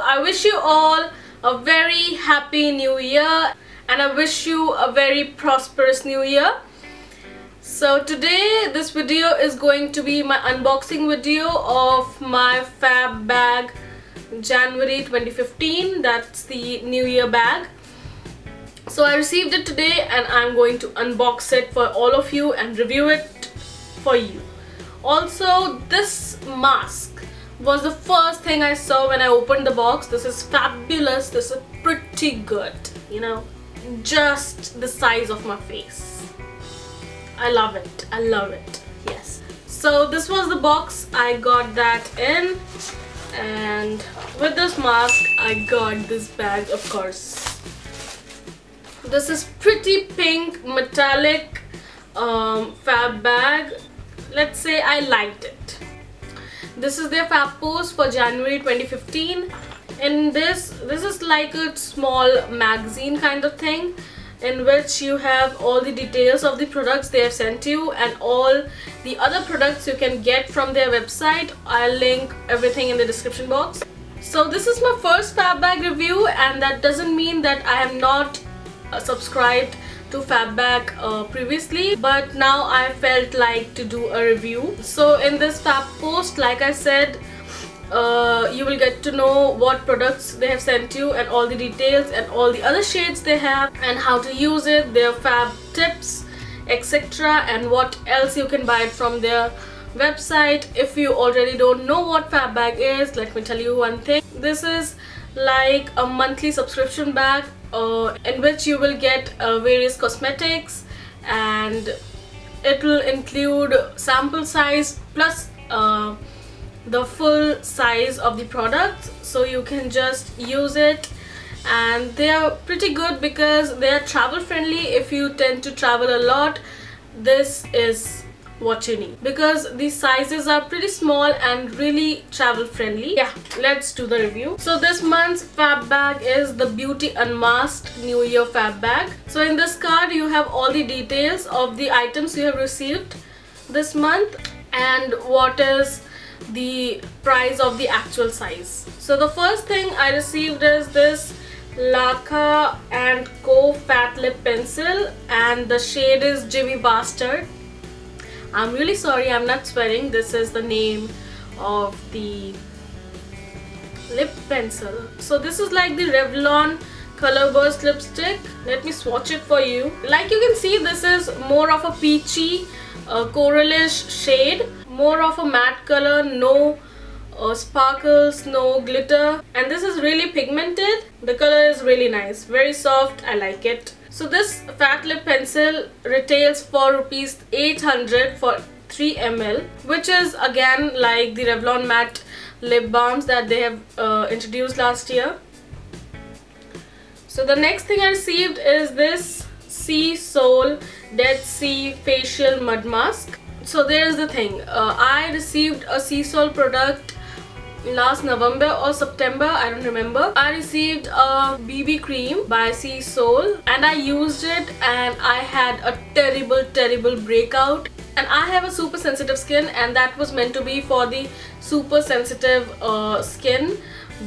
I wish you all a very happy new year, and I wish you a very prosperous new year. So today this video is going to be my unboxing video of my Fab bag January 2015. That's the new year bag. So I received it today and I'm going to unbox it for all of you and review it for you. Also, this mask was the first thing I saw when I opened the box. This is fabulous. This is pretty good, you know, just the size of my face. I love it. I love it. Yes. So this was the box. I got that in, and with this mask I got this bag, of course. This is pretty pink metallic Fab bag. Let's say I liked it. This is their Fab post for January 2015. In this is like a small magazine kind of thing, in which you have all the details of the products they have sent you and all the other products you can get from their website. I'll link everything in the description box. So this is my first Fab bag review, and that doesn't mean that I am not subscribed to Fab bag previously, but now I felt like to do a review. So in this Fab post, like I said, you will get to know what products they have sent you and all the details and all the other shades they have and how to use it, their Fab tips, etc., and what else you can buy it from their website. If you already don't know what Fab bag is, let me tell you one thing. This is like a monthly subscription bag in which you will get various cosmetics, and it will include sample size plus the full size of the product, so you can just use it. And they are pretty good because they are travel friendly. If you tend to travel a lot, this is what you need, because these sizes are pretty small and really travel friendly. Yeah, let's do the review. So this month's Fab bag is the Beauty Unmasked New Year Fab bag. So in this card you have all the details of the items you have received this month and what is the price of the actual size. So the first thing I received is this Lakka & Co Fat Lip Pencil, and the shade is Jimmy Bastard. I'm really sorry, I'm not swearing. This is the name of the lip pencil. So this is like the Revlon Color Burst lipstick. Let me swatch it for you. Like you can see, this is more of a peachy coralish shade, more of a matte color, no sparkles, no glitter, and this is really pigmented. The color is really nice, very soft. I like it. So this Fat Lip Pencil retails for rupees 800 for 3 ml, which is again like the Revlon matte lip balms that they have introduced last year. So the next thing I received is this Sea Soul Dead Sea Facial Mud Mask. So there is the thing, I received a Sea Soul product last November or September, I don't remember. I received a BB cream by Sea Soul and I used it and I had a terrible breakout. And I have a super sensitive skin, and that was meant to be for the super sensitive skin,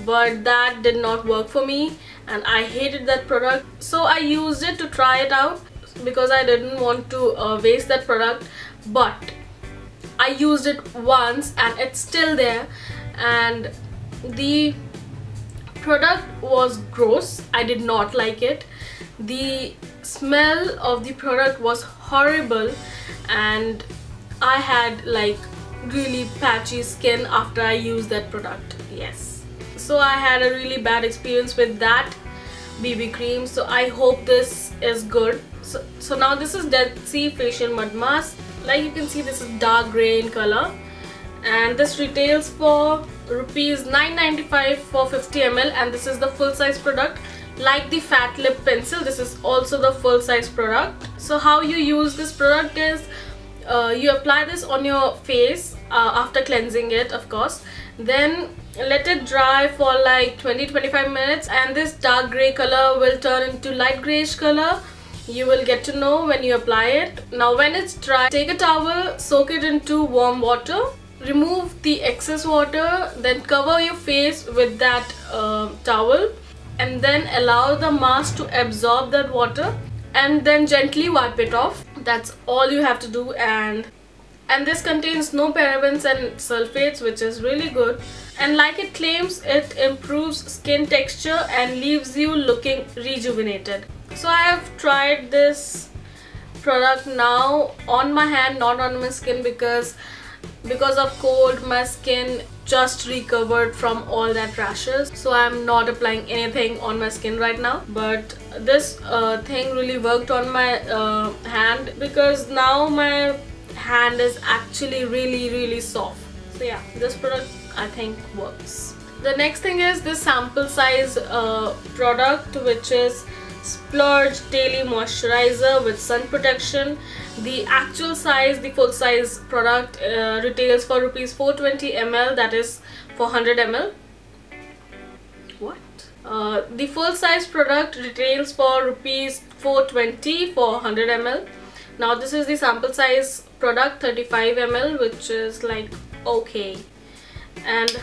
but that did not work for me and I hated that product. So I used it to try it out because I didn't want to waste that product, but I used it once and it's still there, and the product was gross. I did not like it. The smell of the product was horrible and I had like really patchy skin after I used that product. Yes, so I had a really bad experience with that BB cream. So I hope this is good. So now this is Dead Sea Facial Mud Mask. Like you can see, this is dark grey in color, and this retails for rupees 995 for 50 ml, and this is the full size product. Like the Fat Lip Pencil, this is also the full size product. So how you use this product is you apply this on your face after cleansing it, of course, then let it dry for like 20-25 minutes, and this dark grey color will turn into light greyish color. You will get to know when you apply it. Now when it's dry, take a towel, soak it into warm water, remove the excess water, then cover your face with that towel, and then allow the mask to absorb that water, and then gently wipe it off. That's all you have to do. And this contains no parabens and sulfates, which is really good. And like it claims, it improves skin texture and leaves you looking rejuvenated. So I have tried this product now on my hand, not on my skin, because of cold my skin just recovered from all that rashes, so I'm not applying anything on my skin right now. But this thing really worked on my hand, because now my hand is actually really soft. So yeah, this product I think works. The next thing is this sample size product, which is Splurge Daily Moisturizer with Sun Protection. The actual size, the full size product retails for rupees 420 ml, that is for 100 ml. What? The full size product retails for rupees 420 for 100 ml. Now this is the sample size product, 35 ml, which is like okay. And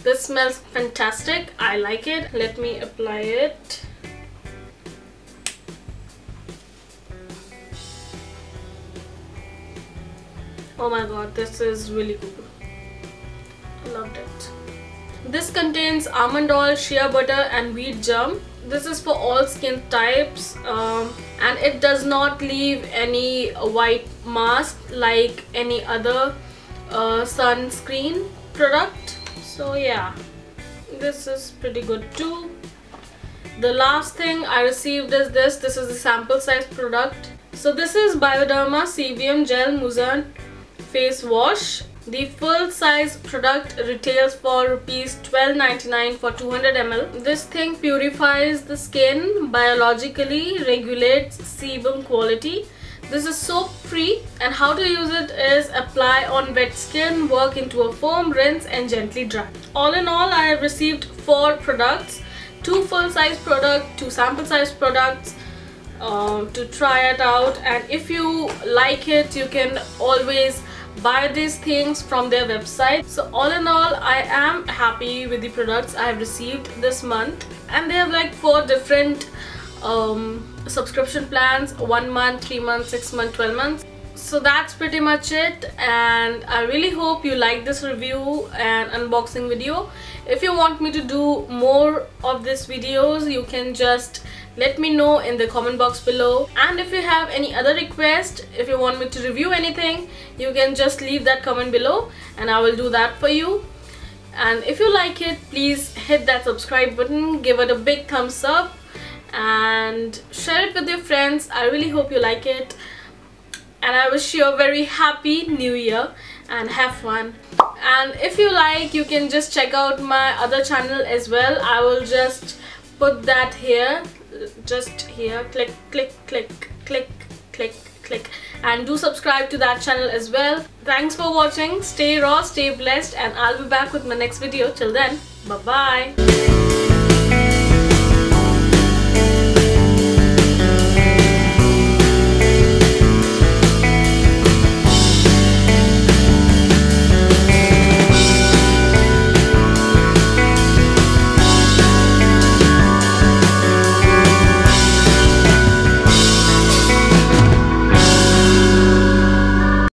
this smells fantastic. I like it. Let me apply it. Oh my god, this is really good. I loved it. This contains almond oil, shea butter and wheat germ. This is for all skin types, and it does not leave any white mask like any other sunscreen product. So yeah, this is pretty good too. The last thing I received is this. This is the sample size product. So this is Bioderma CBM Gel Mousse Face Wash. The full size product retails for rupees 12.99 for 200 ml. This thing purifies the skin, biologically regulates sebum quality. This is soap free, and how to use it is apply on wet skin, work into a foam, rinse and gently dry. All in all, I have received 4 products, 2 full size products, 2 sample size products to try it out. And if you like it, you can always buy these things from their website. So all in all, I am happy with the products I have received this month, and they have like 4 different subscription plans: 1 month, 3 months, 6 months, 12 months. So that's pretty much it, and I really hope you like this review and unboxing video. If you want me to do more of these videos, you can just let me know in the comment box below. And if you have any other request, if you want me to review anything, you can just leave that comment below and I will do that for you. And if you like it, please hit that subscribe button, give it a big thumbs up and share it with your friends. I really hope you like it, and I wish you a very happy new year and have fun. And if you like, you can just check out my other channel as well. I will just put that here, just here. Click click click click click click, and do subscribe to that channel as well. Thanks for watching. Stay raw, stay blessed, and I'll be back with my next video. Till then, bye bye.